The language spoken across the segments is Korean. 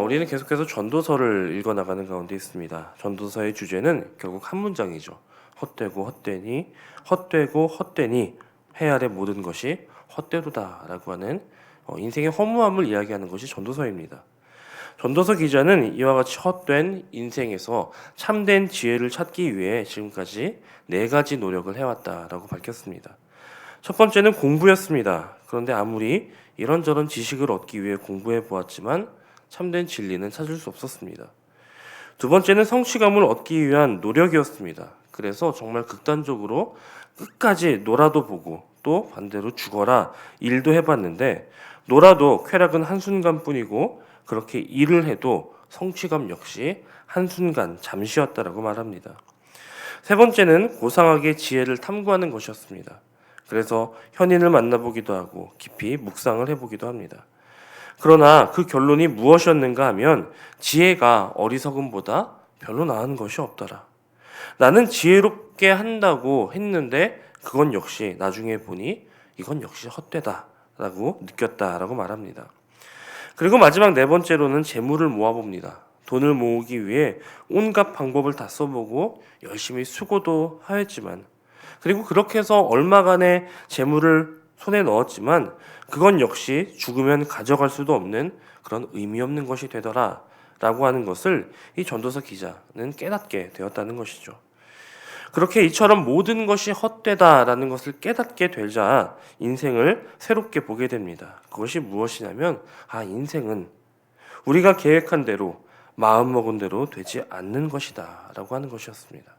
우리는 계속해서 전도서를 읽어나가는 가운데 있습니다. 전도서의 주제는 결국 한 문장이죠. 헛되고 헛되니, 헛되고 헛되니 해 아래 모든 것이 헛되도다라고 하는 인생의 허무함을 이야기하는 것이 전도서입니다. 전도서 기자는 이와 같이 헛된 인생에서 참된 지혜를 찾기 위해 지금까지 4가지 노력을 해왔다라고 밝혔습니다. 첫 번째는 공부였습니다. 그런데 아무리 이런저런 지식을 얻기 위해 공부해 보았지만 참된 진리는 찾을 수 없었습니다. 두 번째는 성취감을 얻기 위한 노력이었습니다. 그래서 정말 극단적으로 끝까지 놀아도 보고 또 반대로 죽어라 일도 해봤는데 놀아도 쾌락은 한순간뿐이고 그렇게 일을 해도 성취감 역시 한순간 잠시였다라고 말합니다. 세 번째는 고상하게 지혜를 탐구하는 것이었습니다. 그래서 현인을 만나보기도 하고 깊이 묵상을 해보기도 합니다. 그러나 그 결론이 무엇이었는가 하면 지혜가 어리석음보다 별로 나은 것이 없더라. 나는 지혜롭게 한다고 했는데 그건 역시 나중에 보니 이건 역시 헛되다라고 느꼈다라고 말합니다. 그리고 마지막 4번째로는 재물을 모아봅니다. 돈을 모으기 위해 온갖 방법을 다 써보고 열심히 수고도 하였지만 그리고 그렇게 해서 얼마간의 재물을 손에 넣었지만 그건 역시 죽으면 가져갈 수도 없는 그런 의미 없는 것이 되더라 라고 하는 것을 이 전도서 기자는 깨닫게 되었다는 것이죠. 그렇게 이처럼 모든 것이 헛되다라는 것을 깨닫게 되자 인생을 새롭게 보게 됩니다. 그것이 무엇이냐면 인생은 우리가 계획한 대로 마음먹은 대로 되지 않는 것이다 라고 하는 것이었습니다.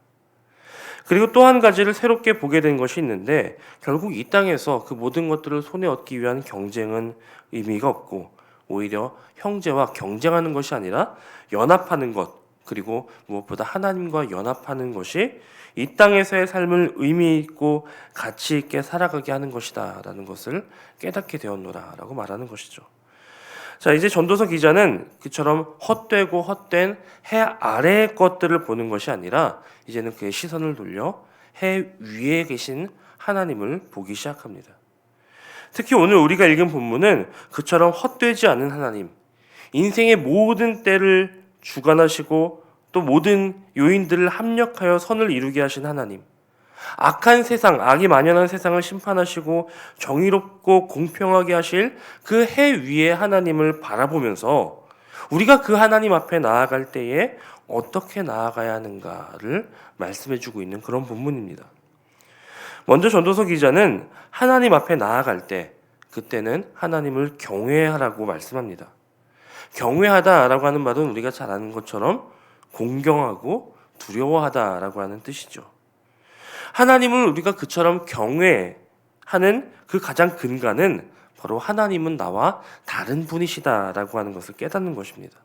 그리고 또 한 가지를 새롭게 보게 된 것이 있는데 결국 이 땅에서 그 모든 것들을 손에 얻기 위한 경쟁은 의미가 없고 오히려 형제와 경쟁하는 것이 아니라 연합하는 것 그리고 무엇보다 하나님과 연합하는 것이 이 땅에서의 삶을 의미 있고 가치 있게 살아가게 하는 것이다 라는 것을 깨닫게 되었노라 라고 말하는 것이죠. 자, 이제 전도서 기자는 그처럼 헛되고 헛된 해 아래의 것들을 보는 것이 아니라 이제는 그의 시선을 돌려 해 위에 계신 하나님을 보기 시작합니다. 특히 오늘 우리가 읽은 본문은 그처럼 헛되지 않은 하나님, 인생의 모든 때를 주관하시고 또 모든 요인들을 합력하여 선을 이루게 하신 하나님, 악한 세상, 악이 만연한 세상을 심판하시고 정의롭고 공평하게 하실 그 해 위의 하나님을 바라보면서 우리가 그 하나님 앞에 나아갈 때에 어떻게 나아가야 하는가를 말씀해주고 있는 그런 본문입니다. 먼저 전도서 기자는 하나님 앞에 나아갈 때 그때는 하나님을 경외하라고 말씀합니다. 경외하다라고 하는 말은 우리가 잘 아는 것처럼 공경하고 두려워하다라고 하는 뜻이죠. 하나님을 우리가 그처럼 경외하는 그 가장 근간은 바로 하나님은 나와 다른 분이시다라고 하는 것을 깨닫는 것입니다.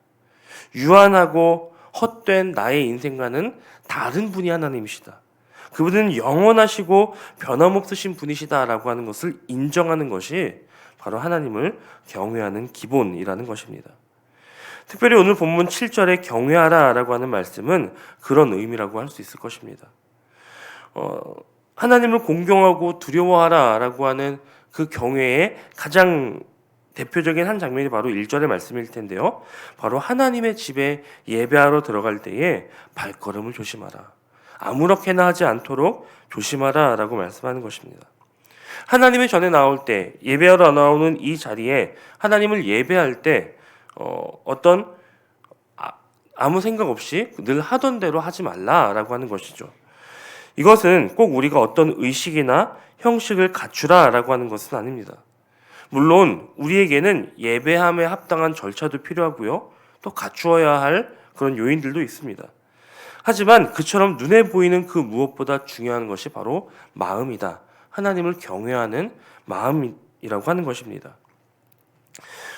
유한하고 헛된 나의 인생과는 다른 분이 하나님이시다. 그분은 영원하시고 변함없으신 분이시다라고 하는 것을 인정하는 것이 바로 하나님을 경외하는 기본이라는 것입니다. 특별히 오늘 본문 7절에 경외하라라고 하는 말씀은 그런 의미라고 할 수 있을 것입니다. 하나님을 공경하고 두려워하라라고 하는 그 경외의 가장 대표적인 한 장면이 바로 1절의 말씀일 텐데요. 바로 하나님의 집에 예배하러 들어갈 때에 발걸음을 조심하라. 아무렇게나 하지 않도록 조심하라 라고 말씀하는 것입니다. 하나님의 전에 나올 때 예배하러 나오는 이 자리에 하나님을 예배할 때 아무 생각 없이 늘 하던 대로 하지 말라라고 하는 것이죠. 이것은 꼭 우리가 어떤 의식이나 형식을 갖추라라고 하는 것은 아닙니다. 물론 우리에게는 예배함에 합당한 절차도 필요하고요. 또 갖추어야 할 그런 요인들도 있습니다. 하지만 그처럼 눈에 보이는 그 무엇보다 중요한 것이 바로 마음이다. 하나님을 경외하는 마음이라고 하는 것입니다.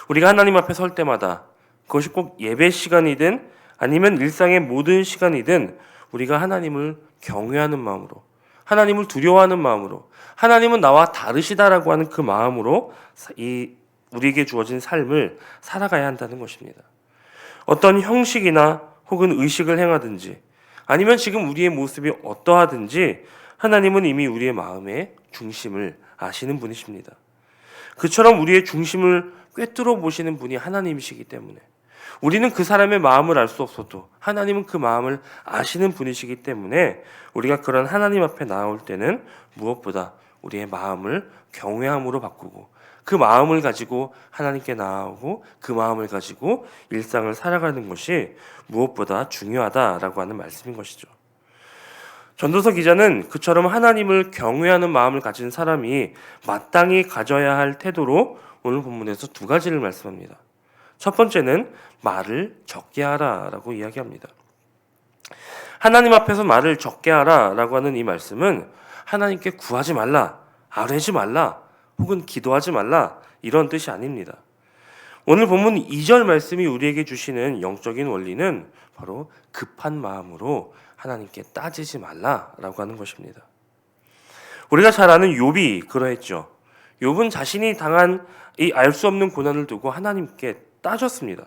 우리가 하나님 앞에 설 때마다 그것이 꼭 예배 시간이든 아니면 일상의 모든 시간이든 우리가 하나님을 경외하는 마음으로 하나님을 두려워하는 마음으로 하나님은 나와 다르시다라고 하는 그 마음으로 우리에게 주어진 삶을 살아가야 한다는 것입니다. 어떤 형식이나 혹은 의식을 행하든지 아니면 지금 우리의 모습이 어떠하든지 하나님은 이미 우리의 마음의 중심을 아시는 분이십니다. 그처럼 우리의 중심을 꿰뚫어 보시는 분이 하나님이시기 때문에 우리는 그 사람의 마음을 알 수 없어도 하나님은 그 마음을 아시는 분이시기 때문에 우리가 그런 하나님 앞에 나올 때는 무엇보다 우리의 마음을 경외함으로 바꾸고 그 마음을 가지고 하나님께 나아오고 그 마음을 가지고 일상을 살아가는 것이 무엇보다 중요하다라고 하는 말씀인 것이죠. 전도서 기자는 그처럼 하나님을 경외하는 마음을 가진 사람이 마땅히 가져야 할 태도로 오늘 본문에서 두 가지를 말씀합니다. 첫 번째는 말을 적게 하라라고 이야기합니다. 하나님 앞에서 말을 적게 하라라고 하는 이 말씀은 하나님께 구하지 말라, 아뢰지 말라, 혹은 기도하지 말라 이런 뜻이 아닙니다. 오늘 본문 2절 말씀이 우리에게 주시는 영적인 원리는 바로 급한 마음으로 하나님께 따지지 말라라고 하는 것입니다. 우리가 잘 아는 욥이 그러했죠. 욥은 자신이 당한 이 알 수 없는 고난을 두고 하나님께 따졌습니다.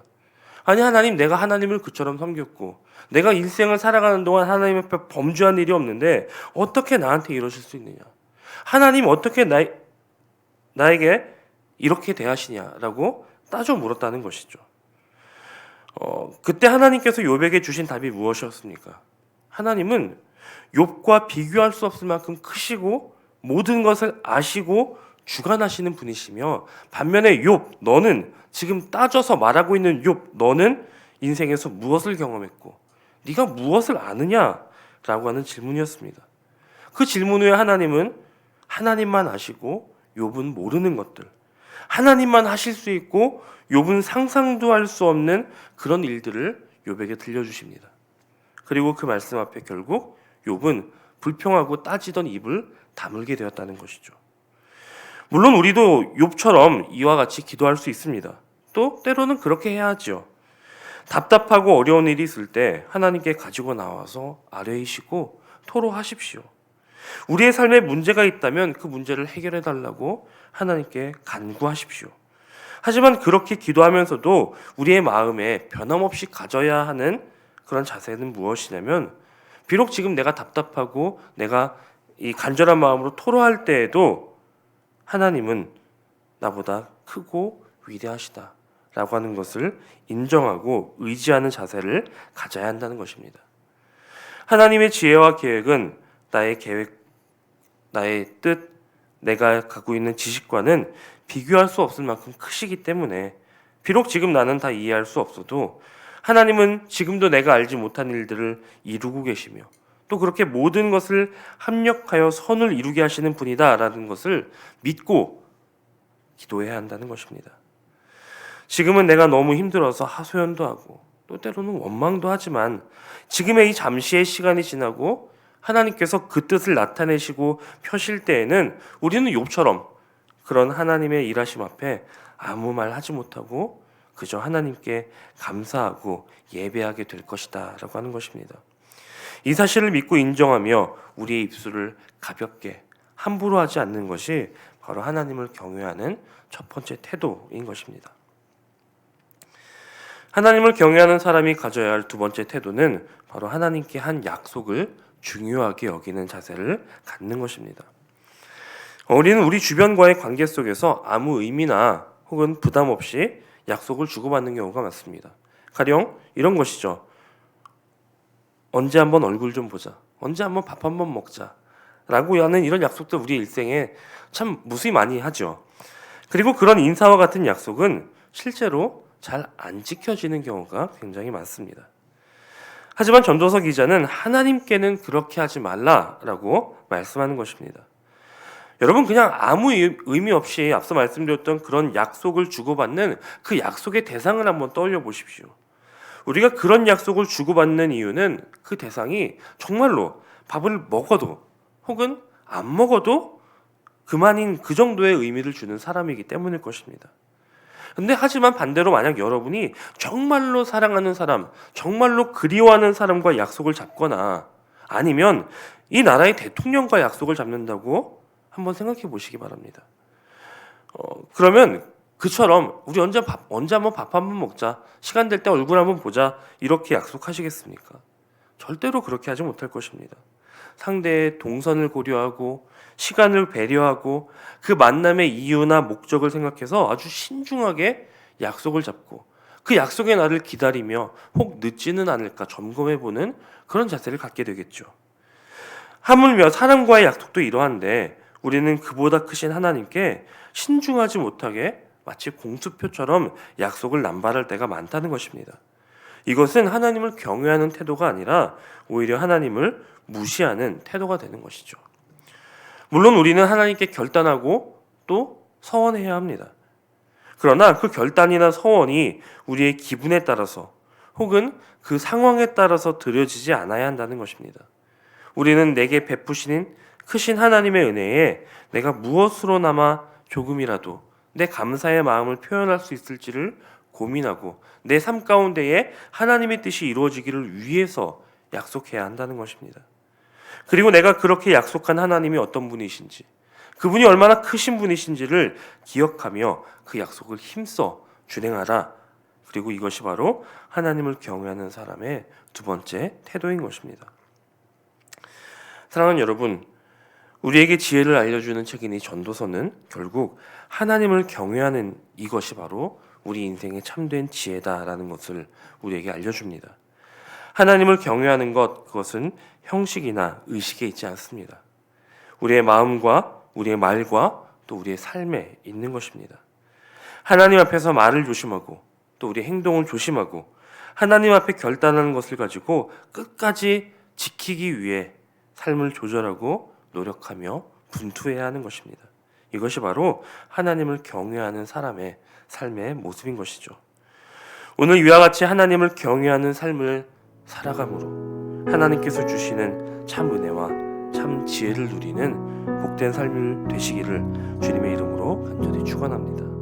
아니 하나님, 내가 하나님을 그처럼 섬겼고 내가 일생을 살아가는 동안 하나님 앞에 범죄한 일이 없는데 어떻게 나한테 이러실 수 있느냐? 하나님 어떻게 나에게 이렇게 대하시냐라고 따져 물었다는 것이죠. 그때 하나님께서 욥에게 주신 답이 무엇이었습니까? 하나님은 욥과 비교할 수 없을 만큼 크시고 모든 것을 아시고 주관하시는 분이시며 반면에 욥, 너는 지금 따져서 말하고 있는 욥, 너는 인생에서 무엇을 경험했고 네가 무엇을 아느냐라고 하는 질문이었습니다. 그 질문 후에 하나님은 하나님만 아시고 욥은 모르는 것들, 하나님만 하실 수 있고 욥은 상상도 할 수 없는 그런 일들을 욥에게 들려주십니다. 그리고 그 말씀 앞에 결국 욥은 불평하고 따지던 입을 다물게 되었다는 것이죠. 물론 우리도 욥처럼 이와 같이 기도할 수 있습니다. 또 때로는 그렇게 해야 하죠. 답답하고 어려운 일이 있을 때 하나님께 가지고 나와서 아뢰이시고 토로하십시오. 우리의 삶에 문제가 있다면 그 문제를 해결해 달라고 하나님께 간구하십시오. 하지만 그렇게 기도하면서도 우리의 마음에 변함없이 가져야 하는 그런 자세는 무엇이냐면, 비록 지금 내가 답답하고 내가 이 간절한 마음으로 토로할 때에도 하나님은 나보다 크고 위대하시다 라고 하는 것을 인정하고 의지하는 자세를 가져야 한다는 것입니다. 하나님의 지혜와 계획은 나의 계획, 나의 뜻, 내가 갖고 있는 지식과는 비교할 수 없을 만큼 크시기 때문에 비록 지금 나는 다 이해할 수 없어도 하나님은 지금도 내가 알지 못한 일들을 이루고 계시며 또 그렇게 모든 것을 합력하여 선을 이루게 하시는 분이다라는 것을 믿고 기도해야 한다는 것입니다. 지금은 내가 너무 힘들어서 하소연도 하고 또 때로는 원망도 하지만 지금의 이 잠시의 시간이 지나고 하나님께서 그 뜻을 나타내시고 펴실 때에는 우리는 욥처럼 그런 하나님의 일하심 앞에 아무 말 하지 못하고 그저 하나님께 감사하고 예배하게 될 것이다 라고 하는 것입니다. 이 사실을 믿고 인정하며 우리의 입술을 가볍게 함부로 하지 않는 것이 바로 하나님을 경외하는 첫 번째 태도인 것입니다. 하나님을 경외하는 사람이 가져야 할 두 번째 태도는 바로 하나님께 한 약속을 중요하게 여기는 자세를 갖는 것입니다. 우리는 우리 주변과의 관계 속에서 아무 의미나 혹은 부담 없이 약속을 주고받는 경우가 많습니다. 가령 이런 것이죠. 언제 한번 얼굴 좀 보자, 언제 한번 밥 한번 먹자 라고 하는 이런 약속들 우리 일생에 참 무수히 많이 하죠. 그리고 그런 인사와 같은 약속은 실제로 잘 안 지켜지는 경우가 굉장히 많습니다. 하지만 전도서 기자는 하나님께는 그렇게 하지 말라라고 말씀하는 것입니다. 여러분, 그냥 아무 의미 없이 앞서 말씀드렸던 그런 약속을 주고받는 그 약속의 대상을 한번 떠올려 보십시오. 우리가 그런 약속을 주고받는 이유는 그 대상이 정말로 밥을 먹어도 혹은 안 먹어도 그만인 그 정도의 의미를 주는 사람이기 때문일 것입니다. 근데 하지만 반대로 만약 여러분이 정말로 사랑하는 사람, 정말로 그리워하는 사람과 약속을 잡거나 아니면 이 나라의 대통령과 약속을 잡는다고 한번 생각해 보시기 바랍니다. 그러면 그처럼 우리 언제 한번 밥 한번 먹자, 시간 될 때 얼굴 한번 보자 이렇게 약속하시겠습니까? 절대로 그렇게 하지 못할 것입니다. 상대의 동선을 고려하고 시간을 배려하고 그 만남의 이유나 목적을 생각해서 아주 신중하게 약속을 잡고 그 약속의 날을 기다리며 혹 늦지는 않을까 점검해보는 그런 자세를 갖게 되겠죠. 하물며 사람과의 약속도 이러한데 우리는 그보다 크신 하나님께 신중하지 못하게 마치 공수표처럼 약속을 남발할 때가 많다는 것입니다. 이것은 하나님을 경외하는 태도가 아니라 오히려 하나님을 무시하는 태도가 되는 것이죠. 물론 우리는 하나님께 결단하고 또 서원해야 합니다. 그러나 그 결단이나 서원이 우리의 기분에 따라서 혹은 그 상황에 따라서 드려지지 않아야 한다는 것입니다. 우리는 내게 베푸시는 크신 하나님의 은혜에 내가 무엇으로나마 조금이라도 내 감사의 마음을 표현할 수 있을지를 고민하고 내 삶 가운데에 하나님의 뜻이 이루어지기를 위해서 약속해야 한다는 것입니다. 그리고 내가 그렇게 약속한 하나님이 어떤 분이신지, 그분이 얼마나 크신 분이신지를 기억하며 그 약속을 힘써 준행하라. 그리고 이것이 바로 하나님을 경외하는 사람의 두 번째 태도인 것입니다. 사랑하는 여러분, 우리에게 지혜를 알려주는 책인 이 전도서는 결국 하나님을 경외하는 이것이 바로 우리 인생의 참된 지혜다라는 것을 우리에게 알려줍니다. 하나님을 경외하는 것, 그것은 형식이나 의식에 있지 않습니다. 우리의 마음과 우리의 말과 또 우리의 삶에 있는 것입니다. 하나님 앞에서 말을 조심하고 또 우리의 행동을 조심하고 하나님 앞에 결단하는 것을 가지고 끝까지 지키기 위해 삶을 조절하고 노력하며 분투해야 하는 것입니다. 이것이 바로 하나님을 경외하는 사람의 삶의 모습인 것이죠. 오늘 이와 같이 하나님을 경외하는 삶을 살아감으로 하나님께서 주시는 참 은혜와 참 지혜를 누리는 복된 삶을 되시기를 주님의 이름으로 간절히 축원합니다.